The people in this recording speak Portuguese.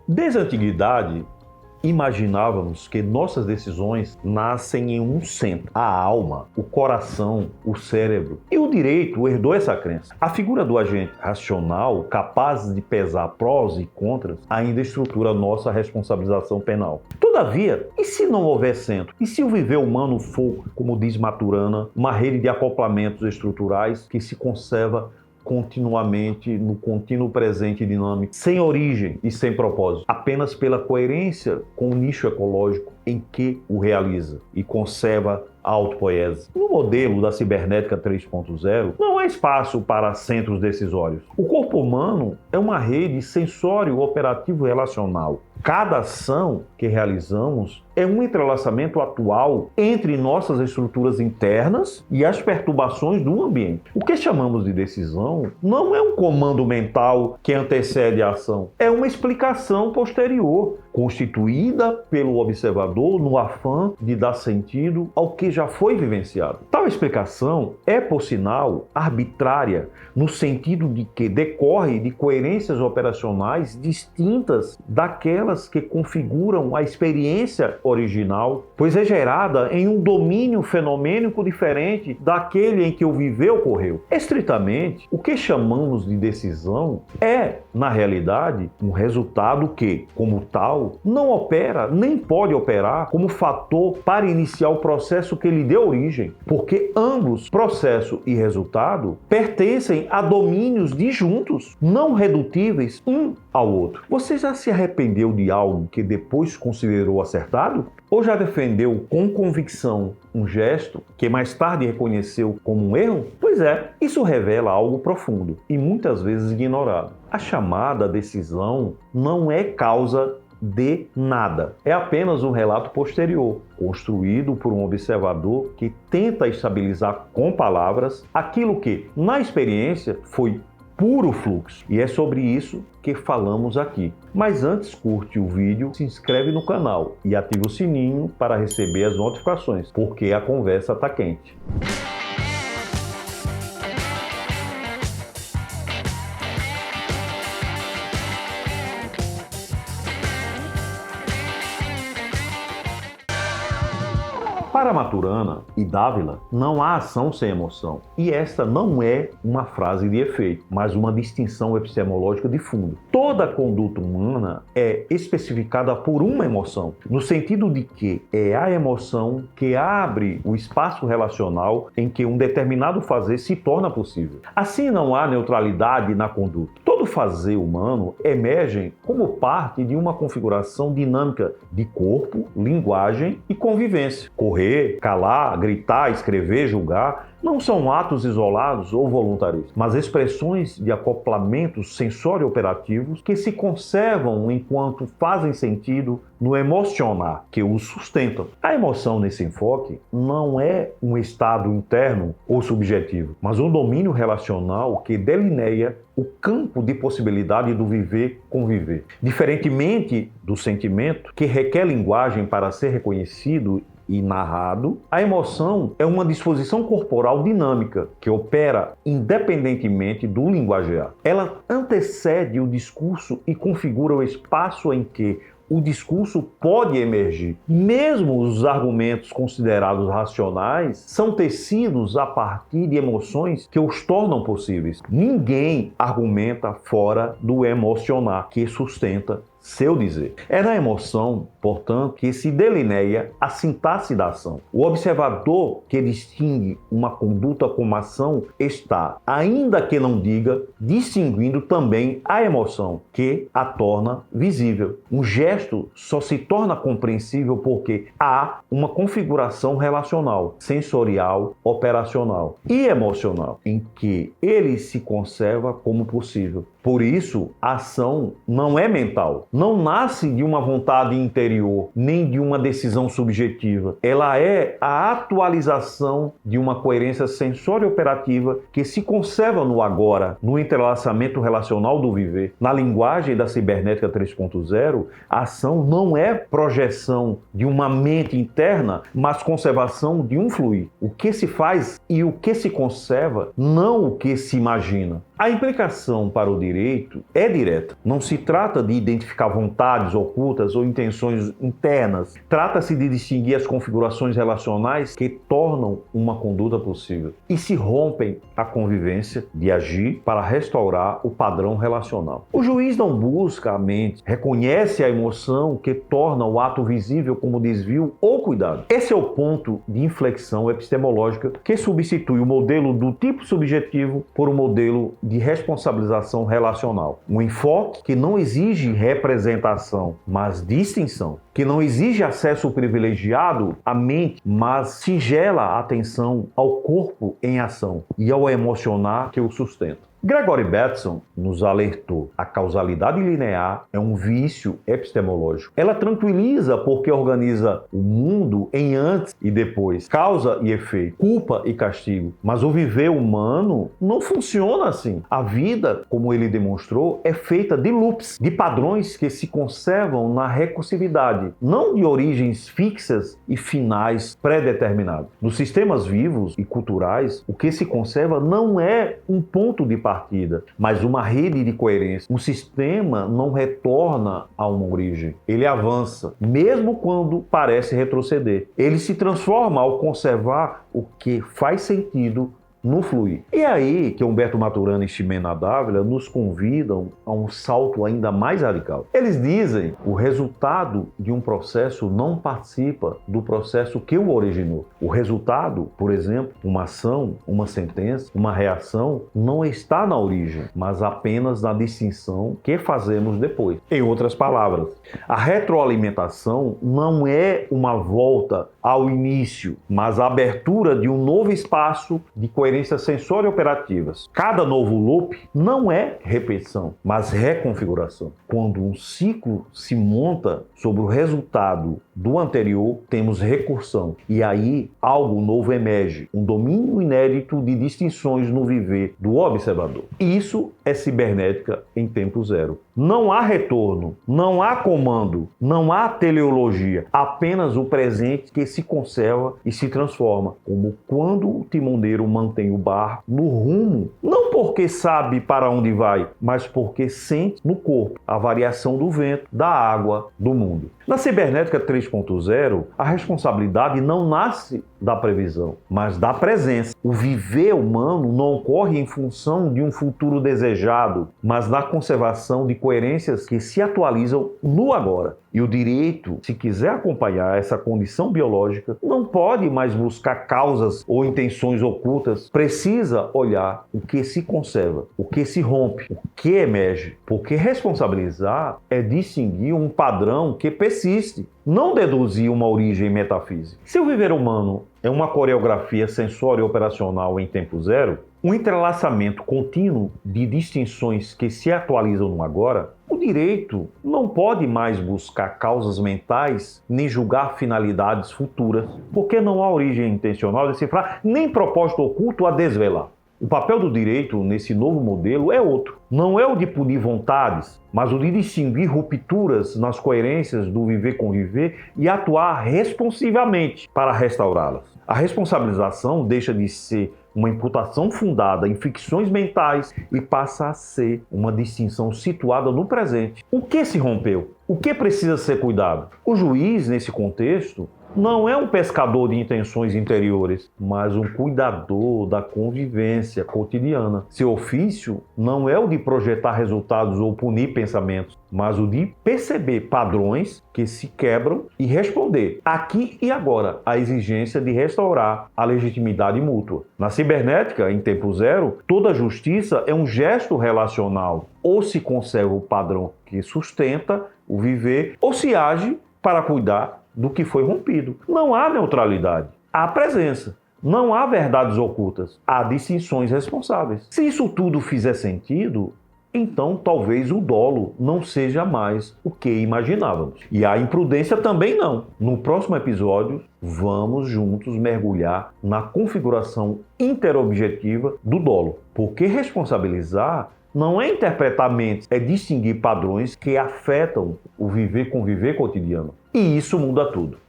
Desde a antiguidade, imaginávamos que nossas decisões nascem em um centro, a alma, o coração, o cérebro. E o direito herdou essa crença. A figura do agente racional, capaz de pesar prós e contras, ainda estrutura nossa responsabilização penal. Todavia, e se não houver centro? E se o viver humano for, como diz Maturana, uma rede de acoplamentos estruturais que se conserva continuamente no contínuo presente dinâmico, sem origem e sem propósito, apenas pela coerência com o nicho ecológico em que o realiza e conserva a autopoiese. No modelo da cibernética 3.0, não há espaço para centros decisórios. O corpo humano é uma rede sensório operativo relacional. Cada ação que realizamos é um entrelaçamento atual entre nossas estruturas internas e as perturbações do ambiente. O que chamamos de decisão não é um comando mental que antecede a ação, é uma explicação posterior, constituída pelo observador no afã de dar sentido ao que já foi vivenciado. Tal explicação é, por sinal, arbitrária, no sentido de que decorre de coerências operacionais distintas daquelas que configuram a experiência original, pois é gerada em um domínio fenomênico diferente daquele em que o viver ocorreu. Estritamente, o que chamamos de decisão é, na realidade, um resultado que, como tal, não opera nem pode operar como fator para iniciar o processo que lhe deu origem, porque ambos, processo e resultado, pertencem a domínios disjuntos, não redutíveis um ao outro. Você já se arrependeu de algo que depois considerou acertado? Ou já defendeu com convicção um gesto que mais tarde reconheceu como um erro? Pois é, isso revela algo profundo e muitas vezes ignorado. A chamada decisão não é causa de nada. É apenas um relato posterior, construído por um observador que tenta estabilizar com palavras aquilo que, na experiência, foi puro fluxo. E é sobre isso que falamos aqui. Mas antes, curte o vídeo, se inscreve no canal e ativa o sininho para receber as notificações, porque a conversa tá quente. Para Maturana e Dávila, não há ação sem emoção. E esta não é uma frase de efeito, mas uma distinção epistemológica de fundo. Toda conduta humana é especificada por uma emoção, no sentido de que é a emoção que abre o espaço relacional em que um determinado fazer se torna possível. Assim, não há neutralidade na conduta. Todo fazer humano emerge como parte de uma configuração dinâmica de corpo, linguagem e convivência. Correr, calar, gritar, escrever, julgar não são atos isolados ou voluntários, mas expressões de acoplamentos sensório-operativos que se conservam enquanto fazem sentido no emocionar, que os sustentam. A emoção nesse enfoque não é um estado interno ou subjetivo, mas um domínio relacional que delineia o campo de possibilidade do viver-conviver. Diferentemente do sentimento, que requer linguagem para ser reconhecido e narrado, a emoção é uma disposição corporal dinâmica que opera independentemente do linguagear. Ela antecede o discurso e configura o espaço em que o discurso pode emergir. Mesmo os argumentos considerados racionais são tecidos a partir de emoções que os tornam possíveis. Ninguém argumenta fora do emocionar, que sustenta seu dizer. É na emoção, portanto, que se delineia a sintaxe da ação. O observador que distingue uma conduta como ação está, ainda que não diga, distinguindo também a emoção, que a torna visível. Um gesto só se torna compreensível porque há uma configuração relacional, sensorial, operacional e emocional, em que ele se conserva como possível. Por isso, a ação não é mental, não nasce de uma vontade interior, nem de uma decisão subjetiva. Ela é a atualização de uma coerência sensório-operativa que se conserva no agora, no entrelaçamento relacional do viver. Na linguagem da cibernética 3.0, a ação não é projeção de uma mente interna, mas conservação de um fluir. O que se faz e o que se conserva, não o que se imagina. A implicação para o direito é direta. Não se trata de identificar identificar vontades ocultas ou intenções internas. Trata-se de distinguir as configurações relacionais que tornam uma conduta possível e se rompem a convivência de agir para restaurar o padrão relacional. O juiz não busca a mente, reconhece a emoção que torna o ato visível como desvio ou cuidado. Esse é o ponto de inflexão epistemológica que substitui o modelo do tipo subjetivo por um modelo de responsabilização relacional. Um enfoque que não exige representação, mas distinção. Que não exige acesso privilegiado à mente, mas singela atenção ao corpo em ação e ao emocionar que o sustenta. Gregory Bateson nos alertou: a causalidade linear é um vício epistemológico. Ela tranquiliza porque organiza o mundo em antes e depois, causa e efeito, culpa e castigo. Mas o viver humano não funciona assim. A vida, como ele demonstrou, é feita de loops, de padrões que se conservam na recursividade, não de origens fixas e finais pré-determinados. Nos sistemas vivos e culturais, o que se conserva não é um ponto de partida, mas uma rede de coerência. Um sistema não retorna a uma origem, ele avança, mesmo quando parece retroceder. Ele se transforma ao conservar o que faz sentido no fluir. E é aí que Humberto Maturana e Ximena Dávila nos convidam a um salto ainda mais radical. Eles dizem: o resultado de um processo não participa do processo que o originou. O resultado, por exemplo, uma ação, uma sentença, uma reação, não está na origem, mas apenas na distinção que fazemos depois. Em outras palavras, a retroalimentação não é uma volta ao início, mas a abertura de um novo espaço de coerência sensório-operativas. Cada novo loop não é repetição, mas reconfiguração. Quando um ciclo se monta sobre o resultado do anterior, temos recursão. E aí algo novo emerge, um domínio inédito de distinções no viver do observador. Isso é cibernética em tempo zero. Não há retorno, não há comando, não há teleologia, apenas o presente que se conserva e se transforma, como quando o timoneiro mantém o barco no rumo, não porque sabe para onde vai, mas porque sente no corpo a variação do vento, da água, do mundo. Na cibernética 3.0, a responsabilidade não nasce da previsão, mas da presença. O viver humano não ocorre em função de um futuro desejado, mas da conservação de coerências que se atualizam no agora. E o direito, se quiser acompanhar essa condição biológica, não pode mais buscar causas ou intenções ocultas. Precisa olhar o que se conserva, o que se rompe, o que emerge. Porque responsabilizar é distinguir um padrão que persiste, não deduzir uma origem metafísica. Se o viver humano é uma coreografia sensório-operacional em tempo zero, um entrelaçamento contínuo de distinções que se atualizam no agora, o direito não pode mais buscar causas mentais nem julgar finalidades futuras, porque não há origem intencional a decifrar nem propósito oculto a desvelar. O papel do direito nesse novo modelo é outro. Não é o de punir vontades, mas o de distinguir rupturas nas coerências do viver-conviver e atuar responsivamente para restaurá-las. A responsabilização deixa de ser uma imputação fundada em ficções mentais e passa a ser uma distinção situada no presente. O que se rompeu? O que precisa ser cuidado? O juiz, nesse contexto, não é um pescador de intenções interiores, mas um cuidador da convivência cotidiana. Seu ofício não é o de projetar resultados ou punir pensamentos, mas o de perceber padrões que se quebram e responder, aqui e agora, à exigência de restaurar a legitimidade mútua. Na cibernética, em tempo zero, toda justiça é um gesto relacional. Ou se conserva o padrão que sustenta o viver, ou se age para cuidar do que foi rompido. Não há neutralidade, há presença. Não há verdades ocultas, há distinções responsáveis. Se isso tudo fizer sentido, então talvez o dolo não seja mais o que imaginávamos. E a imprudência também não. No próximo episódio, vamos juntos mergulhar na configuração interobjetiva do dolo. Porque responsabilizar não é interpretar mentes, é distinguir padrões que afetam o viver-conviver cotidiano. E isso muda tudo.